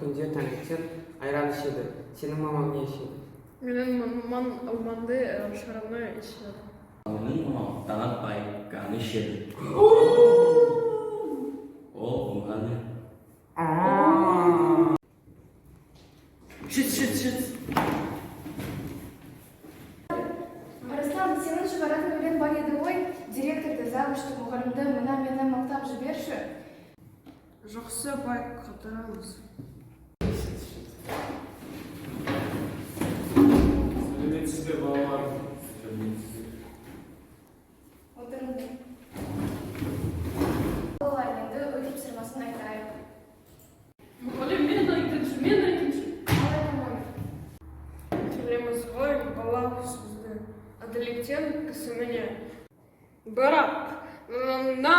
күнде таңертең айран ішеді. Сенің мамаң не ішеді? Менің мамам алманды шарабны ішеді. Менің мамам таң атпай қаны ішеді. Ол қаны. Шыт. Арыстан, сенің шығаратын өлең бар еді ғой, директорды, завучты, мұғалімді мені мақтап жіберші. Жақсы бай қатырамыз. Сәлеметсіз бе балалар? Отырыңыз. Балалар, енді өтіп сырмасын айтайық. Мұғалім, мен айтыншы. Қалай тамай? Келеміз ғой бала сөзді. Әділеттен кісімене. Бірақ, на